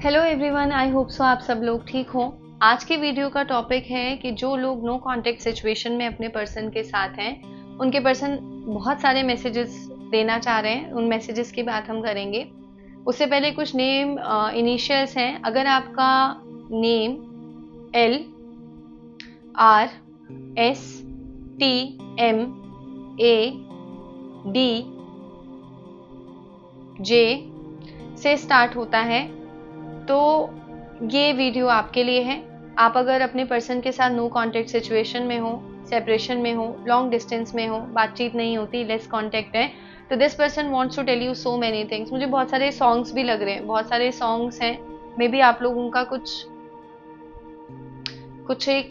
Hello everyone, I hope so आप सब लोग ठीक हो। आज के वीडियो का टॉपिक है कि जो लोग नो कांटेक्ट सिचुएशन में अपने पर्सन के साथ हैं, उनके पर्सन बहुत सारे मैसेजेस देना चाह रहे हैं, उन मैसेजेस की बात हम करेंगे। उससे पहले कुछ नेम इनिशियल्स हैं। अगर आपका name L R S T M A D J से स्टार्ट होता है तो ये वीडियो आपके लिए है। आप अगर अपने पर्सन के साथ नो कांटेक्ट सिचुएशन में हो, सेपरेशन में हो, लॉन्ग डिस्टेंस में हो, बातचीत नहीं होती, लेस कांटेक्ट है, तो this person wants to tell you so many things. मुझे बहुत सारे सॉन्ग्स भी लग रहे हैं, बहुत सारे सॉन्ग्स हैं। मे बी आप लोगों का कुछ एक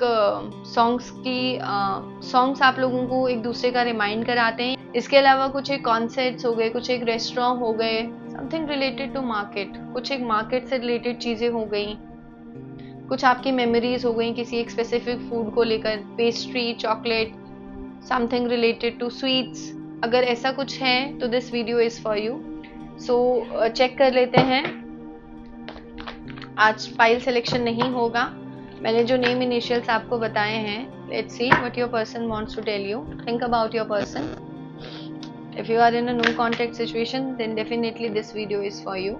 सॉन्ग्स आप लोगों को एक दूसरे का रिमाइंड कराते हैं। इसके अलावा कुछ एक कॉन्सर्ट्स हो गए, कुछ एक रेस्टोरेंट हो गए, समथिंग रिलेटेड टू मार्केट, कुछ एक मार्केट से रिलेटेड चीजें हो गई, कुछ आपकी मेमोरीज हो गई किसी एक स्पेसिफिक फूड को लेकर, pastry, chocolate, something related to sweets. अगर ऐसा कुछ है तो this video is for you. So check कर लेते हैं। आज फाइल सिलेक्शन नहीं होगा। मैंने जो नेम इनिशियल्स आपको बताए हैं, let's see what your person wants to tell you. Think about your person. If you are in a no contact situation, then definitely this video is for you.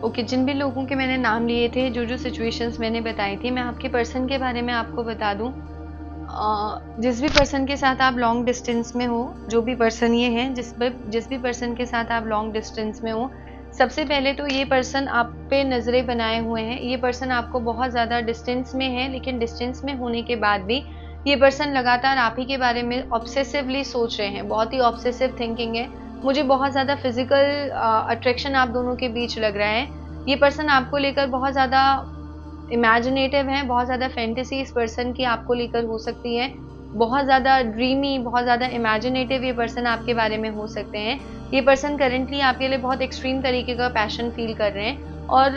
Okay, जिन भी लोगों के मैंने नाम लिए थे, जो जो सिचुएशंस मैंने बताई थी, मैं आपके पर्सन के बारे में आपको बता दूं। जिस भी पर्सन के साथ आप लॉन्ग डिस्टेंस में हो, जो भी पर्सन ये है, जिस भी पर्सन के साथ आप लॉन्ग डिस्टेंस में हो, सबसे पहले तो ये पर्सन आप पे नजरें बनाए हुए हैं। ये पर्सन आपको बहुत ज़्यादा डिस्टेंस में है, लेकिन डिस्टेंस में होने के बाद भी ये पर्सन लगातार आप ही के बारे में ऑब्सेसिवली सोच रहे हैं। बहुत ही ऑब्सेसिव थिंकिंग है। मुझे बहुत ज़्यादा फिजिकल अट्रैक्शन आप दोनों के बीच लग रहा है। ये पर्सन आपको लेकर बहुत ज़्यादा इमेजिनेटिव है, बहुत ज़्यादा फैंटेसी इस पर्सन की आपको लेकर हो सकती है, बहुत ज़्यादा ड्रीमी, बहुत ज़्यादा इमेजिनेटिव ये पर्सन आपके बारे में हो सकते हैं। ये पर्सन करेंटली आपके लिए बहुत एक्सट्रीम तरीके का पैशन फील कर रहे हैं और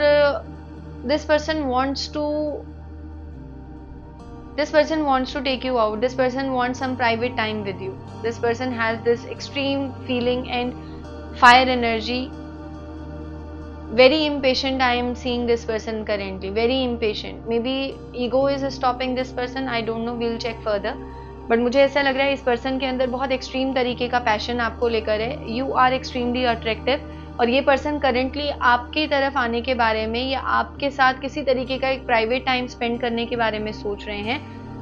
this person wants to take you out. This person wants some private time with you. This person has this extreme feeling and fire energy. Very impatient I am seeing this person currently. Very impatient. Maybe ego is stopping this person. I don't know. We'll check further. But मुझे ऐसा लग रहा है इस person के अंदर बहुत extreme तरीके का पैशन आपको लेकर है। यू आर एक्सट्रीमली अट्रैक्टिव और ये पर्सन करेंटली आपकी तरफ आने के बारे में या आपके साथ किसी तरीके का एक प्राइवेट टाइम स्पेंड करने के बारे में सोच रहे हैं।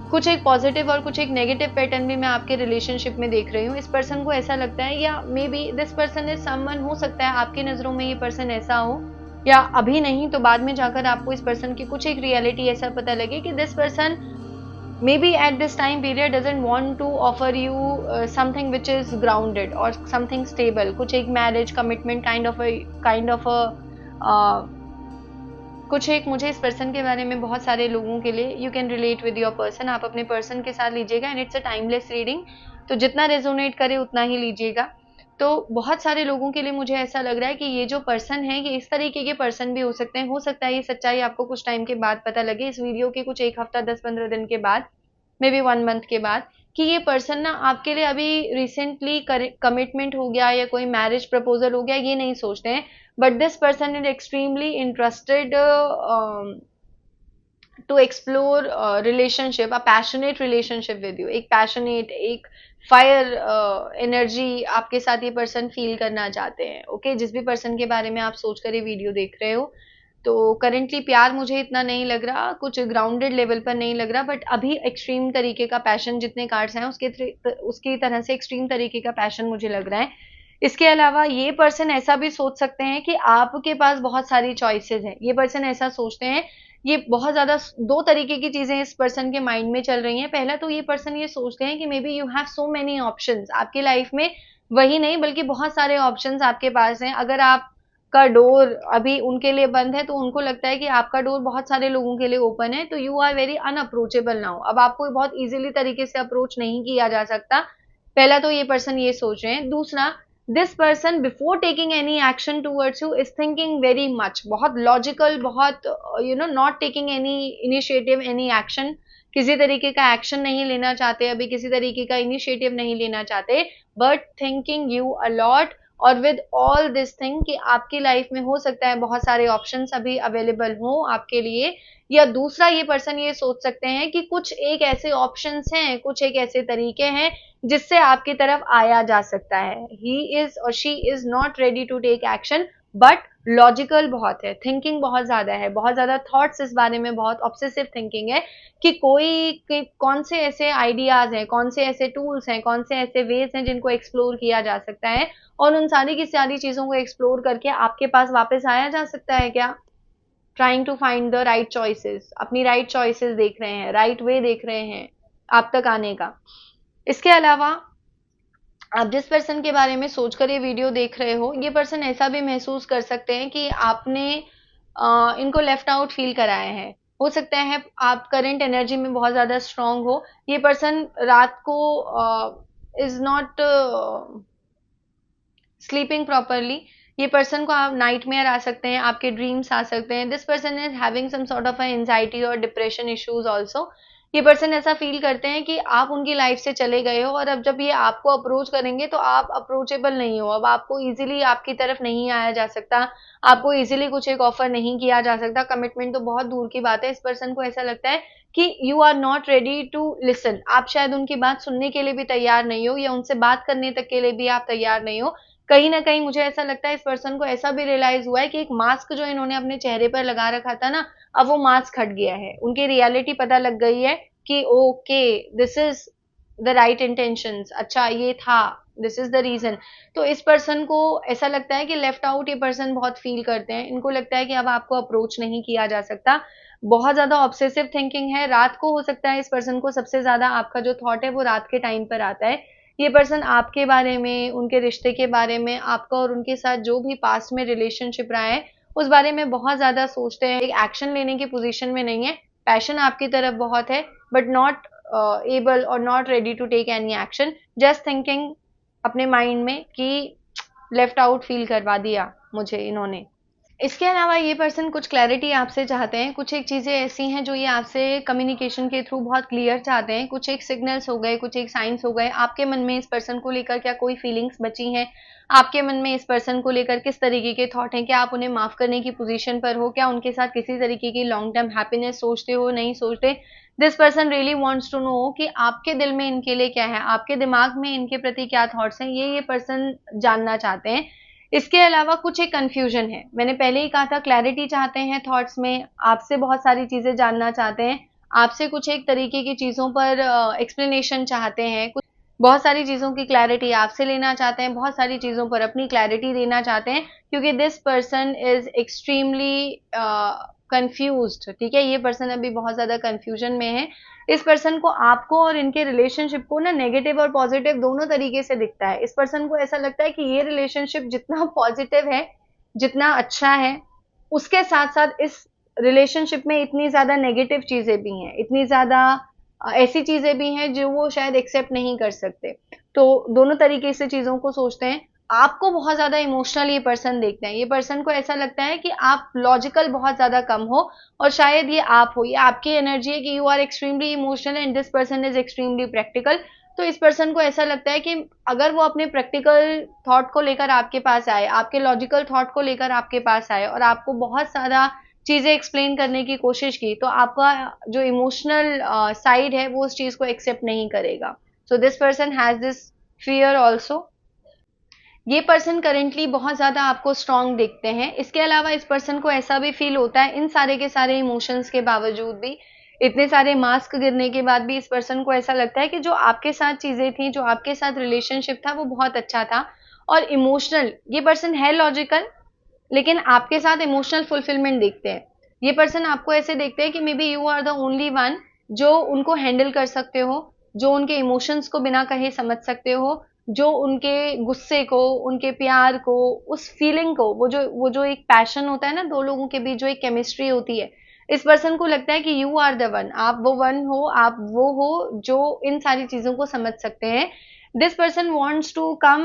कुछ एक पॉजिटिव और कुछ एक नेगेटिव पैटर्न भी मैं आपके रिलेशनशिप में देख रही हूँ। इस पर्सन को ऐसा लगता है, या may be this person is someone, हो सकता है आपकी नज़रों में ये पर्सन ऐसा हो, या अभी नहीं तो बाद में जाकर आपको इस पर्सन की कुछ एक रियलिटी ऐसा पता लगे कि this person maybe at this time period doesn't want to offer you something which is grounded or something stable. कुछ एक marriage commitment kind of a कुछ एक, मुझे इस पर्सन के बारे में बहुत सारे लोगों के लिए you can relate with your person. आप अपने पर्सन के साथ लीजिएगा and it's a timeless reading, तो जितना रेजोनेट करे उतना ही लीजिएगा। तो बहुत सारे लोगों के लिए मुझे ऐसा लग रहा है कि ये जो पर्सन है, ये इस तरीके के पर्सन भी हो सकते हैं। हो सकता है ये सच्चाई आपको कुछ टाइम के बाद पता लगे, इस वीडियो के कुछ एक हफ्ता 10-15 दिन के बाद, मे बी 1 मंथ के बाद, कि ये पर्सन ना आपके लिए अभी रिसेंटली कमिटमेंट हो गया या कोई मैरिज प्रपोजल हो गया, ये नहीं सोचते हैं। But this person is extremely interested to explore relationship, a passionate relationship with you. एक पैशनेट, एक फायर एनर्जी आपके साथ ये पर्सन फील करना चाहते हैं। ओके, जिस भी पर्सन के बारे में आप सोचकर ये वीडियो देख रहे हो, तो करेंटली प्यार मुझे इतना नहीं लग रहा, कुछ ग्राउंडेड लेवल पर नहीं लग रहा, बट अभी एक्सट्रीम तरीके का पैशन, जितने कार्ड्स हैं उसकी तरह से एक्सट्रीम तरीके का पैशन मुझे लग रहा है इसके अलावा ये पर्सन ऐसा भी सोच सकते हैं कि आपके पास बहुत सारी चॉइसेस हैं। ये पर्सन ऐसा सोचते हैं, ये बहुत ज़्यादा दो तरीके की चीज़ें इस पर्सन के माइंड में चल रही हैं। पहला तो ये पर्सन ये सोचते हैं कि maybe you have so many options आपकी लाइफ में, वही नहीं बल्कि बहुत सारे ऑप्शंस आपके पास हैं। अगर आपका डोर अभी उनके लिए बंद है तो उनको लगता है कि आपका डोर बहुत सारे लोगों के लिए ओपन है, तो you are very unapproachable now. अब आपको बहुत ईजिली तरीके से अप्रोच नहीं किया जा सकता। पहला तो ये पर्सन ये सोच रहे हैं। दूसरा, this person before taking any action towards you is thinking very much, बहुत लॉजिकल, बहुत not taking any initiative, any action, किसी तरीके का एक्शन नहीं लेना चाहते, अभी किसी तरीके का इनिशिएटिव नहीं लेना चाहते, बट थिंकिंग यू अलॉट। और विद ऑल दिस थिंग कि आपकी लाइफ में हो सकता है बहुत सारे ऑप्शंस अभी अवेलेबल हो आपके लिए। या दूसरा, ये पर्सन ये सोच सकते हैं कि कुछ एक ऐसे ऑप्शंस हैं, कुछ एक ऐसे तरीके हैं जिससे आपकी तरफ आया जा सकता है। ही इज और she is not ready to take action, but logical बहुत है, थिंकिंग बहुत ज्यादा है, बहुत ज्यादा थॉट्स इस बारे में, बहुत ऑब्सेसिव थिंकिंग है कि कौन से ऐसे आइडियाज हैं, कौन से ऐसे टूल्स हैं, कौन से ऐसे वेज हैं जिनको एक्सप्लोर किया जा सकता है, और उन सारी की सारी चीजों को एक्सप्लोर करके आपके पास वापस आया जा सकता है क्या। Trying to find the right choices, अपनी राइट चॉइसेस देख रहे हैं, राइट वे देख रहे हैं आप तक आने का। इसके अलावा आप जिस पर्सन के बारे में सोचकर ये वीडियो देख रहे हो, ये पर्सन ऐसा भी महसूस कर सकते हैं कि आपने इनको लेफ्ट आउट फील कराया है। हो सकता है आप करंट एनर्जी में बहुत ज़्यादा स्ट्रांग हो। ये पर्सन रात को इज नॉट स्लीपिंग प्रॉपरली। ये पर्सन को आप नाइटमेयर आ सकते हैं, आपके ड्रीम्स आ सकते हैं। This person is having some sort of anxiety और डिप्रेशन इश्यूज ऑल्सो। ये पर्सन ऐसा फील करते हैं कि आप उनकी लाइफ से चले गए हो, और अब जब ये आपको अप्रोच करेंगे तो आप अप्रोचेबल नहीं हो। अब आपको इजीली आपकी तरफ नहीं आया जा सकता, आपको इजीली कुछ एक ऑफर नहीं किया जा सकता। कमिटमेंट तो बहुत दूर की बात है। इस पर्सन को ऐसा लगता है कि you are not ready to listen, आप शायद उनकी बात सुनने के लिए भी तैयार नहीं हो, या उनसे बात करने तक के लिए भी आप तैयार नहीं हो। कहीं ना कहीं मुझे ऐसा लगता है इस पर्सन को ऐसा भी रियलाइज हुआ है कि एक मास्क जो इन्होंने अपने चेहरे पर लगा रखा था ना, अब वो मास्क हट गया है। उनकी रियलिटी पता लग गई है कि okay, this is the right intentions, अच्छा ये था, दिस इज द रीजन। तो इस पर्सन को ऐसा लगता है कि लेफ्ट आउट ये पर्सन बहुत फील करते हैं। इनको लगता है कि अब आपको अप्रोच नहीं किया जा सकता। बहुत ज्यादा ऑब्सेसिव थिंकिंग है। रात को हो सकता है इस पर्सन को सबसे ज्यादा आपका जो थॉट है वो रात के टाइम पर आता है। ये पर्सन आपके बारे में, उनके रिश्ते के बारे में, आपका और उनके साथ जो भी पास्ट में रिलेशनशिप रहा है उस बारे में बहुत ज्यादा सोचते हैं। एक एक्शन लेने की पोजीशन में नहीं है। पैशन आपकी तरफ बहुत है, बट नॉट एबल और not ready to take any action, just thinking अपने माइंड में कि लेफ्ट आउट फील करवा दिया मुझे इन्होंने। इसके अलावा ये पर्सन कुछ क्लैरिटी आपसे चाहते हैं। कुछ एक चीज़ें ऐसी हैं जो ये आपसे कम्युनिकेशन के थ्रू बहुत क्लियर चाहते हैं। कुछ एक सिग्नल्स हो गए, कुछ एक साइंस हो गए। आपके मन में इस पर्सन को लेकर क्या कोई फीलिंग्स बची हैं? आपके मन में इस पर्सन को लेकर किस तरीके के थॉट हैं? क्या आप उन्हें माफ़ करने की पोजीशन पर हो? क्या उनके साथ किसी तरीके की लॉन्ग टर्म हैप्पीनेस सोचते हो, नहीं सोचते? This person really wants to know कि आपके दिल में इनके लिए क्या है, आपके दिमाग में इनके प्रति क्या थॉट्स हैं, ये पर्सन जानना चाहते हैं। इसके अलावा कुछ एक कंफ्यूजन है। मैंने पहले ही कहा था क्लैरिटी चाहते हैं थॉट्स में, आपसे बहुत सारी चीजें जानना चाहते हैं, आपसे कुछ एक तरीके की चीजों पर एक्सप्लेनेशन चाहते हैं, कुछ बहुत सारी चीजों की क्लैरिटी आपसे लेना चाहते हैं, बहुत सारी चीजों पर अपनी क्लैरिटी देना चाहते हैं, क्योंकि this person is extremely confused. ठीक है, ये पर्सन अभी बहुत ज्यादा कंफ्यूजन में है। इस पर्सन को आपको और इनके रिलेशनशिप को ना नेगेटिव और पॉजिटिव दोनों तरीके से दिखता है। इस पर्सन को ऐसा लगता है कि ये रिलेशनशिप जितना पॉजिटिव है, जितना अच्छा है, उसके साथ साथ इस रिलेशनशिप में इतनी ज्यादा नेगेटिव चीजें भी हैं, इतनी ज्यादा ऐसी चीजें भी हैं जो वो शायद एक्सेप्ट नहीं कर सकते। तो दोनों तरीके से चीजों को सोचते हैं। आपको बहुत ज्यादा इमोशनल ये पर्सन देखते हैं। ये पर्सन को ऐसा लगता है कि आप लॉजिकल बहुत ज्यादा कम हो, और शायद ये आप हो, ये आपकी एनर्जी है कि you are extremely emotional and this person is extremely practical. तो इस पर्सन को ऐसा लगता है कि अगर वो अपने प्रैक्टिकल थॉट को लेकर आपके पास आए, आपके लॉजिकल थॉट को लेकर आपके पास आए, और आपको बहुत सारा चीजें एक्सप्लेन करने की कोशिश की, तो आपका जो इमोशनल साइड है वो उस चीज को एक्सेप्ट नहीं करेगा। So this person has this fear also. ये पर्सन करेंटली बहुत ज्यादा आपको स्ट्रांग देखते हैं। इसके अलावा इस पर्सन को ऐसा भी फील होता है, इन सारे के सारे इमोशंस के बावजूद भी, इतने सारे मास्क गिरने के बाद भी, इस पर्सन को ऐसा लगता है कि जो आपके साथ चीजें थी, जो आपके साथ रिलेशनशिप था, वो बहुत अच्छा था, और इमोशनल, ये पर्सन है लॉजिकल लेकिन आपके साथ इमोशनल फुलफिलमेंट देखते हैं। ये पर्सन आपको ऐसे देखते हैं कि maybe you are the only one जो उनको हैंडल कर सकते हो, जो उनके इमोशंस को बिना कहे समझ सकते हो, जो उनके गुस्से को, उनके प्यार को, उस फीलिंग को, वो जो एक पैशन होता है ना दो लोगों के बीच, जो एक केमिस्ट्री होती है, इस पर्सन को लगता है कि यू आर द वन, आप वो वन हो, आप वो हो जो इन सारी चीजों को समझ सकते हैं। This person wants to come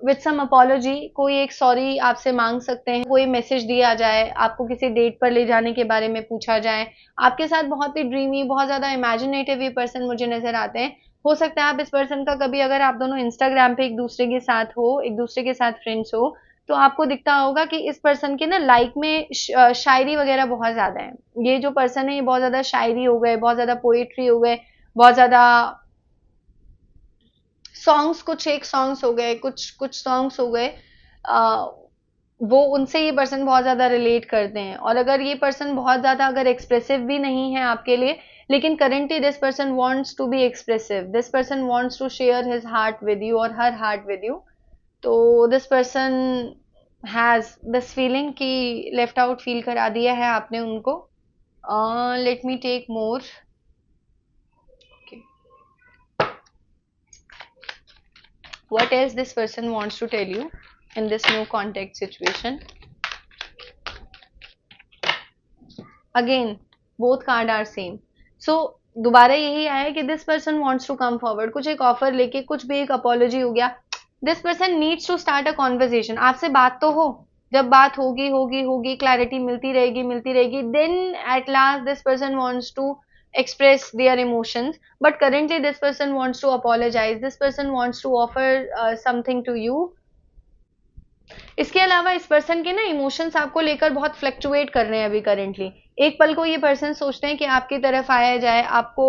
with some apology, कोई एक सॉरी आपसे मांग सकते हैं, कोई मैसेज दिया जाए, आपको किसी डेट पर ले जाने के बारे में पूछा जाए, आपके साथ बहुत ही ड्रीमी, बहुत ज्यादा इमेजिनेटिव ये पर्सन मुझे नजर आते हैं। हो सकता है आप इस पर्सन का कभी, अगर आप दोनों इंस्टाग्राम पे एक दूसरे के साथ हो, एक दूसरे के साथ फ्रेंड्स हो, तो आपको दिखता होगा कि इस पर्सन के ना लाइक में शायरी वगैरह बहुत ज्यादा है। ये जो पर्सन है ये बहुत ज्यादा शायरी हो गए, बहुत ज्यादा पोएट्री हो गए, बहुत ज्यादा सॉन्ग्स, कुछ एक सॉन्ग्स हो गए, कुछ कुछ सॉन्ग्स हो गए, वो उनसे ये पर्सन बहुत ज्यादा रिलेट करते हैं। और अगर ये पर्सन बहुत ज्यादा अगर एक्सप्रेसिव भी नहीं है आपके लिए, लेकिन currently this person wants to be expressive, this person wants to share his heart with you और हर हार्ट विद यू, तो this person has this feeling कि लेफ्ट आउट फील करा दिया है आपने उनको। Let me take more. What else this person wants to tell you in this no contact situation? Again, both cards are same. So दोबारा यही आया कि this person wants to come forward, कुछ एक ऑफर लेके, कुछ भी एक अपॉलॉजी हो गया, this person needs to start a conversation, आपसे बात तो हो, जब बात होगी होगी होगी, क्लैरिटी मिलती रहेगी, then at last this person wants to express their emotions, but currently this person wants to apologize, this person wants to offer something to you. इसके अलावा इस पर्सन के ना इमोशंस आपको लेकर बहुत फ्लक्चुएट कर रहे हैं अभी करेंटली। एक पल को ये पर्सन सोचते हैं कि आपकी तरफ आया जाए, आपको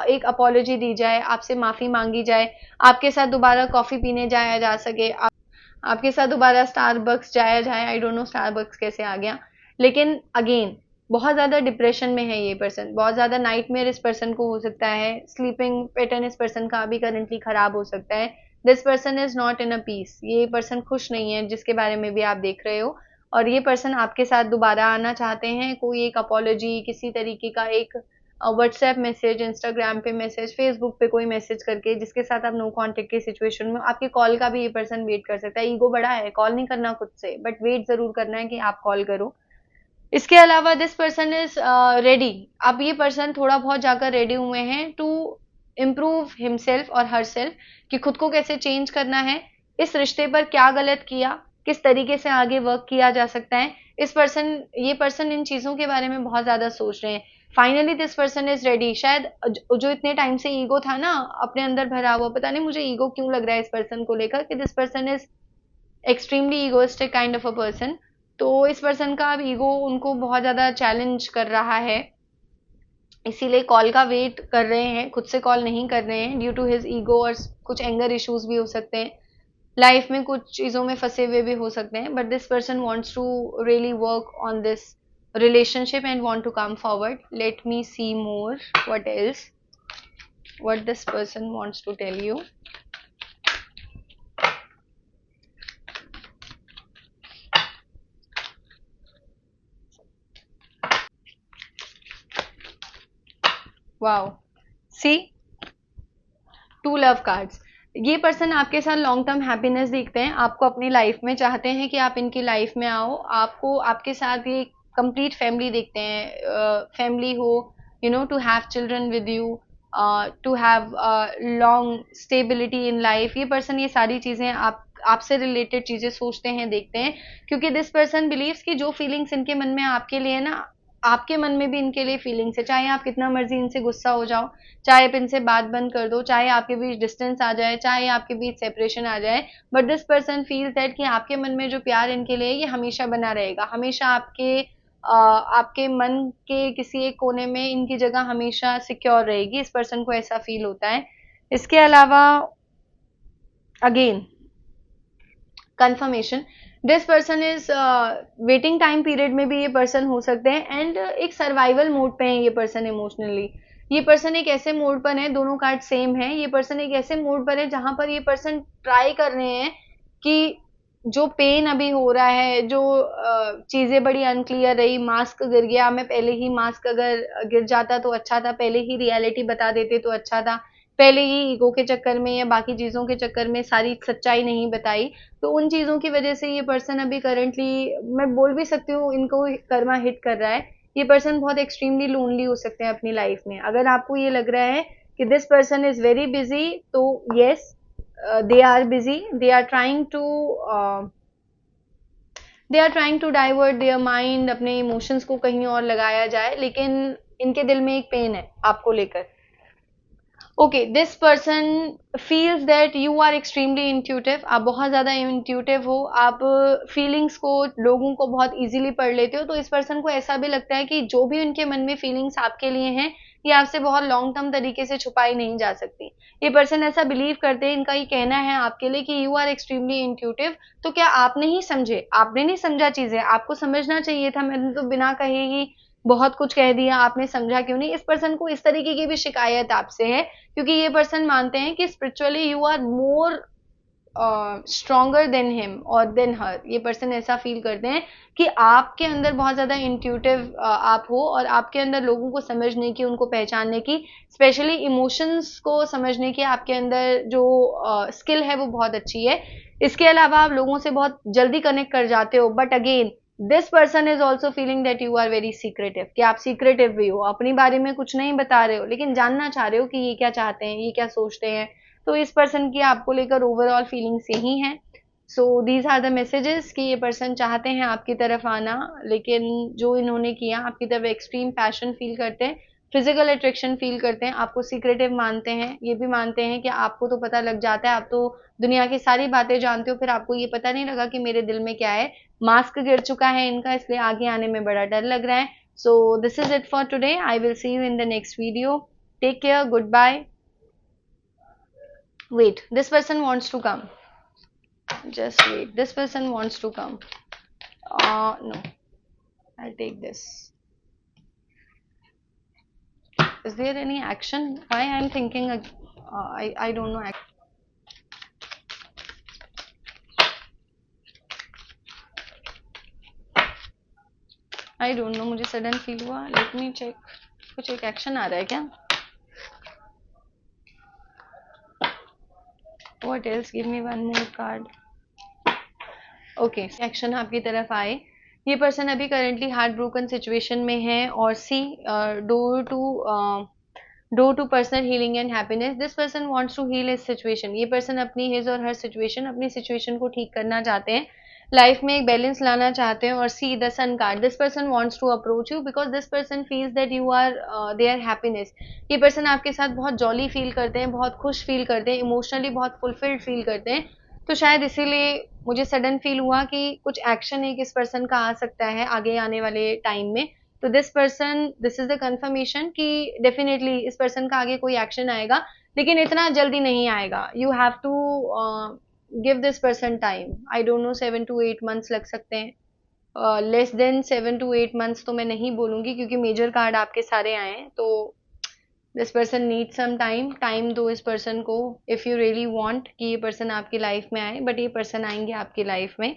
एक अपॉलॉजी दी जाए, आपसे माफी मांगी जाए, आपके साथ दोबारा कॉफी पीने जाया जा सके, आपके साथ दोबारा स्टारबक्स जाया जाए। आई डोंट नो स्टारबक्स कैसे आ गया, लेकिन अगेन बहुत ज्यादा डिप्रेशन में है ये पर्सन, बहुत ज्यादा नाइटमेयर इस पर्सन को हो सकता है, स्लीपिंग पैटर्न इस पर्सन का अभी करंटली खराब हो सकता है। This person is not in a peace, ये पर्सन खुश नहीं है जिसके बारे में भी आप देख रहे हो, और ये पर्सन आपके साथ दोबारा आना चाहते हैं, कोई एक अपॉलॉजी, किसी तरीके का एक व्हाट्सएप मैसेज, इंस्टाग्राम पे मैसेज, फेसबुक पे कोई मैसेज करके, जिसके साथ आप नो कांटेक्ट की सिचुएशन में, आपके कॉल का भी ये पर्सन वेट कर सकता है। ईगो बड़ा है, कॉल नहीं करना खुद से, बट वेट जरूर करना है कि आप कॉल करो। इसके अलावा दिस पर्सन इज रेडी, अब ये पर्सन थोड़ा बहुत जाकर रेडी हुए हैं टू इम्प्रूव हिमसेल्फ और हर सेल्फ, कि खुद को कैसे चेंज करना है, इस रिश्ते पर क्या गलत किया, किस तरीके से आगे वर्क किया जा सकता है। ये पर्सन इन चीजों के बारे में बहुत ज्यादा सोच रहे हैं। Finally this person is ready. शायद जो इतने टाइम से ईगो था ना अपने अंदर भरा हुआ, पता नहीं मुझे ईगो क्यों लग रहा है इस पर्सन को लेकर, कि this person is extremely egoistic kind of a person. तो इस पर्सन का अब ईगो उनको बहुत ज्यादा चैलेंज कर रहा है, इसीलिए कॉल का वेट कर रहे हैं, खुद से कॉल नहीं कर रहे हैं ड्यू टू हिज ईगो, और कुछ एंगर इश्यूज भी हो सकते हैं, लाइफ में कुछ चीजों में फंसे हुए भी हो सकते हैं, but this person wants to really work on this relationship and want to come forward. Let me see more. What else? What this person wants to tell you? Wow. See? 2 love cards. ये person आपके साथ long term happiness देखते हैं, आपको अपनी life में चाहते हैं कि आप इनकी लाइफ में आओ, आपको आपके साथ ये कंप्लीट फैमिली देखते हैं, फैमिली हो, you know, to have children with you, to have long stability in life. ये पर्सन ये सारी चीजें आपसे रिलेटेड चीजें सोचते हैं, देखते हैं, क्योंकि दिस पर्सन बिलीव्स कि जो फीलिंग्स इनके मन में आपके लिए ना, आपके मन में भी इनके लिए फीलिंग्स है। चाहे आप कितना मर्जी इनसे गुस्सा हो जाओ, चाहे आप इनसे बात बंद कर दो, चाहे आपके बीच डिस्टेंस आ जाए, चाहे आपके बीच सेपरेशन आ जाए, but this person feels that कि आपके मन में जो प्यार इनके लिए ये हमेशा बना रहेगा, हमेशा आपके मन के किसी एक कोने में इनकी जगह हमेशा सिक्योर रहेगी। इस पर्सन को ऐसा फील होता है। इसके अलावा again confirmation, this person is waiting time period में भी ये पर्सन हो सकते हैं, एंड एक सर्वाइवल मोड पे है ये पर्सन इमोशनली। ये पर्सन एक ऐसे मोड पर है, दोनों कार्ड सेम है, ये पर्सन एक ऐसे मोड पर है जहां पर ये पर्सन ट्राई कर रहे हैं कि जो पेन अभी हो रहा है, जो चीज़ें बड़ी अनक्लियर रही, मास्क गिर गया, मैं पहले ही मास्क अगर गिर जाता तो अच्छा था, पहले ही रियलिटी बता देते तो अच्छा था, पहले ही ईगो के चक्कर में या बाकी चीज़ों के चक्कर में सारी सच्चाई नहीं बताई, तो उन चीज़ों की वजह से ये पर्सन अभी करंटली, मैं बोल भी सकती हूँ, इनको कर्मा हिट कर रहा है। ये पर्सन बहुत एक्सट्रीमली लोनली हो सकते हैं अपनी लाइफ में। अगर आपको ये लग रहा है कि this person is very busy, तो yes, they are busy, they are trying to divert their mind, अपने इमोशंस को कहीं और लगाया जाए, लेकिन इनके दिल में एक पेन है आपको लेकर। Okay, this person feels that you are extremely intuitive, आप बहुत ज़्यादा इंट्यूटिव हो, आप फीलिंग्स को, लोगों को बहुत इजीली पढ़ लेते हो, तो इस पर्सन को ऐसा भी लगता है कि जो भी उनके मन में फीलिंग्स आपके लिए हैं, ये आपसे बहुत लॉन्ग टर्म तरीके से छुपाई नहीं जा सकती। ये पर्सन ऐसा बिलीव करते हैं, इनका ये कहना है आपके लिए कि यू आर एक्सट्रीमली इंट्यूटिव, तो क्या आपने ही समझे, आपने नहीं समझा चीज़ें, आपको समझना चाहिए था, मैंने तो बिना कहे ही बहुत कुछ कह दिया, आपने समझा क्यों नहीं? इस पर्सन को इस तरीके की भी शिकायत आपसे है, क्योंकि ये पर्सन मानते हैं कि spiritually you are more stronger than him और देन हर। ये पर्सन ऐसा फील करते हैं कि आपके अंदर बहुत ज़्यादा इंट्यूटिव आप हो, और आपके अंदर लोगों को समझने की, उनको पहचानने की, स्पेशली इमोशंस को समझने की आपके अंदर जो स्किल है वो बहुत अच्छी है। इसके अलावा आप लोगों से बहुत जल्दी कनेक्ट कर जाते हो, but again this person is also feeling that you are very secretive, कि आप सीक्रेटिव भी हो, अपनी बारे में कुछ नहीं बता रहे हो, लेकिन जानना चाह रहे हो कि ये क्या चाहते हैं, ये क्या सोचते हैं। तो इस पर्सन की आपको लेकर ओवरऑल फीलिंग्स यही हैं। So these are the messages कि ये पर्सन चाहते हैं आपकी तरफ आना, लेकिन जो इन्होंने किया, आपकी तरफ एक्सट्रीम पैशन फील करते हैं, फिजिकल अट्रैक्शन फील करते हैं, आपको सीक्रेटिव मानते हैं, ये भी मानते हैं कि आपको तो पता लग जाता है, आप तो दुनिया की सारी बातें जानते हो, फिर आपको ये पता नहीं लगा कि मेरे दिल में क्या है। मास्क गिर चुका है इनका, इसलिए आगे आने में बड़ा डर लग रहा है। So this is it for today, I will see you in the next video. Take care, goodbye. Wait, this person wants to come. Just wait. This person wants to come. No. I'll take this. Is there any action? Why I'm thinking, I don't know. I don't know. मुझे sudden feel हुआ. Let me check. कुछ एक action आ रहा है क्या? What else? Give me one more card. Okay, action आपकी तरफ आए। ये पर्सन अभी करंटली हार्ट ब्रोकन सिचुएशन में है, और see door to personal healing and happiness. This person wants to heal his situation. ये पर्सन अपनी हिज और हर सिचुएशन, अपनी सिचुएशन को ठीक करना चाहते हैं, लाइफ में एक बैलेंस लाना चाहते हैं। और see the sun card, this person wants to approach you because this person feels that you are their happiness. ये पर्सन आपके साथ बहुत जॉली फील करते हैं, बहुत खुश फील करते हैं, इमोशनली बहुत फुलफिल्ड फील करते हैं। तो शायद इसीलिए मुझे सडन फील हुआ कि कुछ एक्शन एक इस पर्सन का आ सकता है आगे आने वाले टाइम में। तो this person, this is the confirmation कि डेफिनेटली इस पर्सन का आगे कोई एक्शन आएगा, लेकिन इतना जल्दी नहीं आएगा। You have to give this person time. I don't know, 7 to 8 months लग सकते हैं। लेस देन 7 to 8 months तो मैं नहीं बोलूंगी, क्योंकि मेजर कार्ड आपके सारे आए हैं। तो this person need some time, time दो इस पर्सन को, इफ़ यू रियली वांट कि ये पर्सन आपकी लाइफ में आए। बट ये पर्सन आएंगे आपकी लाइफ में,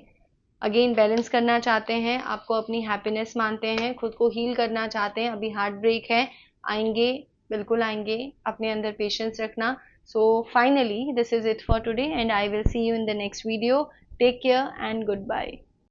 अगेन बैलेंस करना चाहते हैं, आपको अपनी हैप्पीनेस मानते हैं, खुद को हील करना चाहते हैं। अभी हार्ट ब्रेक है, आएंगे, बिल्कुल आएंगे, अपने अंदर पेशेंस रखना। So finally this is it for today, and I will see you in the next video. Take care and good bye.